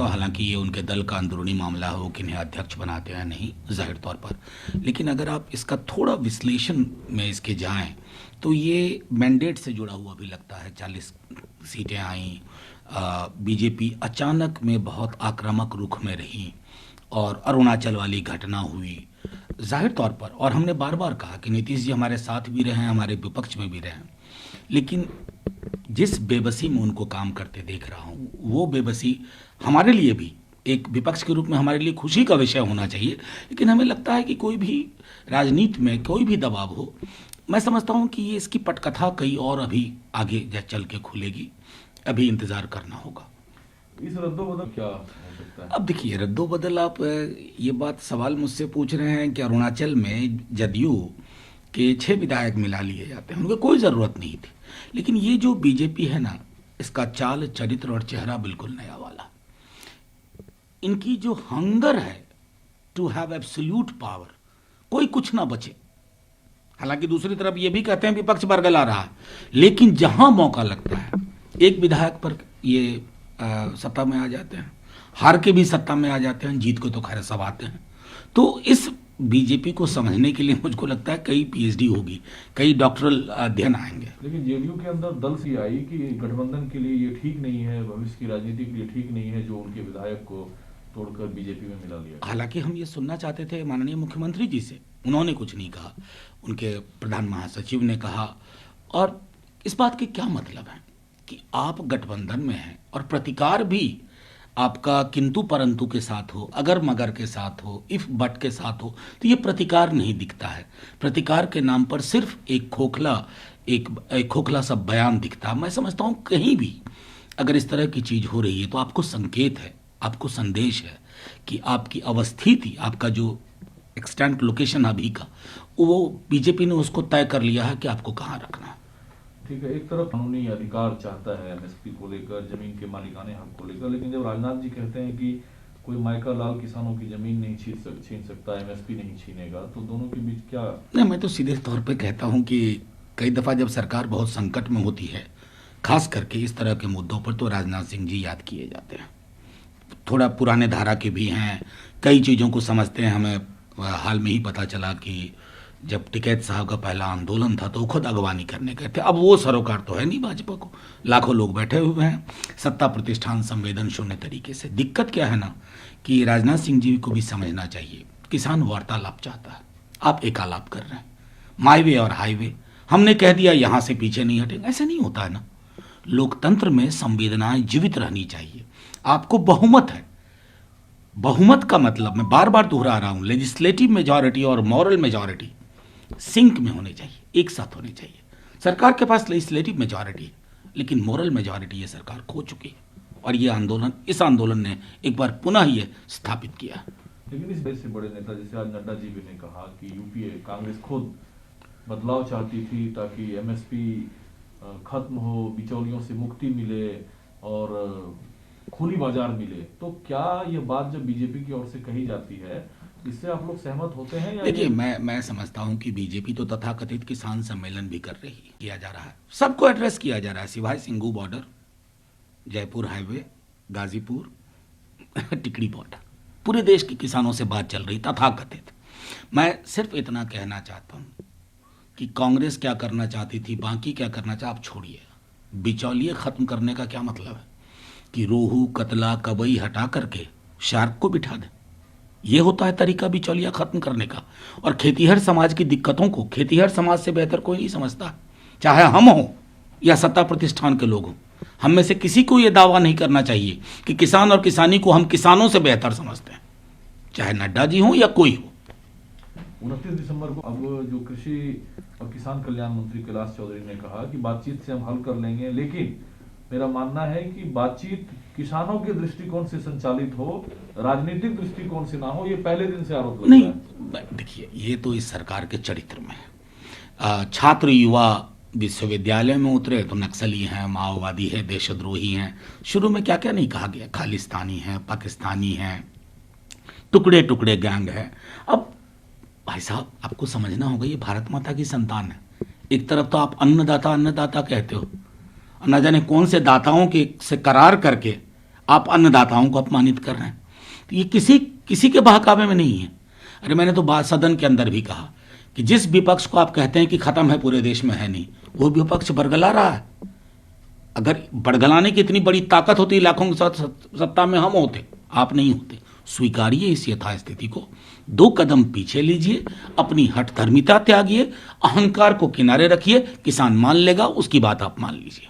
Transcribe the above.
समझता हूँ, हालांकि ये उनके दल का अंदरूनी मामला हो कि इन्हें अध्यक्ष बनाते हैं नहीं, जाहिर तौर पर, लेकिन अगर आप इसका थोड़ा विश्लेषण में इसके जाएं तो ये मैंडेट से जुड़ा हुआ भी लगता है। 40 सीटें आईं, बीजेपी अचानक में बहुत आक्रामक रुख में रही और अरुणाचल वाली घटना हुई जाहिर तौर पर। और हमने बार बार कहा कि नीतीश जी हमारे साथ भी रहे हैं, हमारे विपक्ष में भी रहे हैं, लेकिन जिस बेबसी में उनको काम करते देख रहा हूँ, वो बेबसी हमारे लिए भी एक विपक्ष के रूप में हमारे लिए खुशी का विषय होना चाहिए। लेकिन हमें लगता है कि कोई भी राजनीति में कोई भी दबाव हो, मैं समझता हूँ कि ये इसकी पटकथा कई और अभी आगे चल के खुलेगी, अभी इंतज़ार करना होगा। इस रद्दोबदल क्या हो सकता है? अब देखिए, रद्दोबदल, आप ये बात सवाल मुझसे पूछ रहे हैं कि अरुणाचल में जदयू के 6 विधायक मिला लिए जाते हैं, उनको कोई ज़रूरत नहीं थी। लेकिन ये जो बीजेपी है ना, इसका चाल चरित्र और चेहरा बिल्कुल नया वाला। इनकी जो हंगर है टू हैव एब्सोल्यूट पावर, कोई कुछ ना बचे। हालांकि दूसरी तरफ ये भी कहते हैं विपक्ष बरगला रहा है, लेकिन जहां मौका लगता है एक विधायक पर ये सत्ता में आ जाते हैं, हार के भी सत्ता में आ जाते हैं, जीत को तो खैर सब आते हैं। तो इस बीजेपी को समझने के लिए मुझको लगता है कई पीएचडी होगी, कई डॉक्टरल अध्ययन आएंगे। लेकिन जेडीयू के अंदर दल सी आई कि गठबंधन के लिए ये ठीक नहीं है, भविष्य की राजनीति के लिए ठीक नहीं है जो उनके विधायक को तोड़कर बीजेपी में मिला लिया। हालांकि हम ये सुनना चाहते थे माननीय मुख्यमंत्री जी से, उन्होंने कुछ नहीं कहा, उनके प्रधान महासचिव ने कहा। और इस बात के क्या मतलब है कि आप गठबंधन में हैं और प्रतिकार भी आपका किंतु परंतु के साथ हो, अगर मगर के साथ हो, इफ बट के साथ हो, तो ये प्रतिकार नहीं दिखता है। प्रतिकार के नाम पर सिर्फ एक खोखला सा बयान दिखता है। मैं समझता हूँ कहीं भी अगर इस तरह की चीज़ हो रही है तो आपको संकेत है, आपको संदेश है कि आपकी अवस्थिति, आपका जो एक्सटेंट लोकेशन अभी का, वो बीजेपी ने उसको तय कर लिया है कि आपको कहाँ रखना है। ठीक है, एक तरफ कानूनी अधिकार चाहता है एमएसपी को लेकर, जमीन के मालिकाने हक को लेकर, लेकिन जब राजनाथ जी कहते हैं कि कोई माइका लाल किसानों की जमीन नहीं छीन सकता, एमएसपी नहीं छीनेगा, तो दोनों के बीच क्या? नहीं, मैं तो सीधे तौर पे कहता हूँ कि कई दफ़ा जब सरकार बहुत संकट में होती है, खास करके इस तरह के मुद्दों पर, तो राजनाथ सिंह जी याद किए जाते हैं। थोड़ा पुराने धारा के भी हैं, कई चीज़ों को समझते हैं। हमें हाल में ही पता चला कि जब टिकैत साहब का पहला आंदोलन था तो वो खुद अगवानी करने गए थे। अब वो सरोकार तो है नहीं भाजपा को, लाखों लोग बैठे हुए हैं, सत्ता प्रतिष्ठान संवेदन शून्य तरीके से। दिक्कत क्या है ना कि राजनाथ सिंह जी को भी समझना चाहिए, किसान वार्तालाप चाहता है, आप एकालाप कर रहे हैं, माई वे और हाईवे, हमने कह दिया यहाँ से पीछे नहीं हटेंगे, ऐसा नहीं होता है ना। लोकतंत्र में संवेदनाएं जीवित रहनी चाहिए। आपको बहुमत है, बहुमत का मतलब मैं बार बार दोहरा रहा हूं, लेजिस्लेटिव मेजॉरिटी और मॉरल मेजॉरिटी सिंक में होने चाहिए, एक साथ होने चाहिए। सरकार के पास लेजिस्लेटिव मेजॉरिटी है, लेकिन मॉरल मेजॉरिटी ये सरकार खो चुकी है, और ये आंदोलन, इस आंदोलन ने एक बार पुनः ये स्थापित किया। लेकिन इस वजह से बड़े नेता जैसे आज नड्डा जी भी ने कहा कि यूपीए कांग्रेस खुद बदलाव चाहती थी ताकि एमएसपी खत्म हो, बिचौलियों से मुक्ति मिले और खुली बाजार मिले, तो क्या ये बात जब बीजेपी की ओर से कही जाती है इससे आप लोग सहमत होते हैं? या देखिए, मैं समझता हूं कि बीजेपी तो तथाकथित किसान सम्मेलन भी कर रही है, किया जा रहा है, सबको एड्रेस किया जा रहा है, सिवाय सिंगू बॉर्डर, जयपुर हाईवे, गाजीपुर, टिकरी बॉर्डर, पूरे देश के किसानों से बात चल रही तथाकथित। मैं सिर्फ इतना कहना चाहता हूं कि कांग्रेस क्या करना चाहती थी, बाकी क्या करना चाह, आप छोड़िए। बिचौलिए खत्म करने का क्या मतलब है कि रोहू, कतला, कबई हटा करके शार्क को बिठा दे, ये होता है तरीका बिचौलिया खत्म करने का। और खेतीहर समाज की दिक्कतों को खेतीहर समाज से बेहतर कोई नहीं समझता, चाहे हम हो या सत्ता प्रतिष्ठान के लोग हों। हम में से किसी को ये दावा नहीं करना चाहिए कि किसान और किसानी को हम किसानों से बेहतर समझते हैं, चाहे नड्डा जी हो या कोई हो। 29 दिसंबर को अब जो कृषि और किसान कल्याण मंत्री कैलाश चौधरी ने कहा कि बातचीत से हम हल कर लेंगे, लेकिन मेरा मानना है कि बातचीत किसानों के दृष्टिकोण से संचालित हो, राजनीतिक दृष्टिकोण से ना हो। ये पहले दिन से आरोप लग रहा है। देखिए, ये तो इस सरकार के चरित्र में है। छात्र युवा विश्वविद्यालय में उतरे तो नक्सली हैं, माओवादी है, देशद्रोही हैं। शुरू में क्या क्या नहीं कहा गया, खालिस्तानी हैं, पाकिस्तानी हैं, टुकड़े टुकड़े गैंग है। अब भाई साहब, आपको समझना होगा ये भारत माता की संतान है। एक तरफ तो आप अन्नदाता अन्नदाता कहते हो, न जाने कौन से दाताओं के से करार करके आप अन्नदाताओं को अपमानित कर रहे हैं। तो ये किसी किसी के बहकावे में नहीं है। अरे मैंने तो बात सदन के अंदर भी कहा कि जिस विपक्ष को आप कहते हैं कि खत्म है पूरे देश में, है नहीं, वो विपक्ष बरगला रहा है। अगर बड़गलाने की इतनी बड़ी ताकत होती, लाखों के साथ सत्ता में हम होते, आप नहीं होते। स्वीकारिए इस यथास्थिति को, 2 कदम पीछे लीजिए, अपनी हठधर्मिता त्यागिए, अहंकार को किनारे रखिए, किसान मान लेगा, उसकी बात आप मान लीजिए।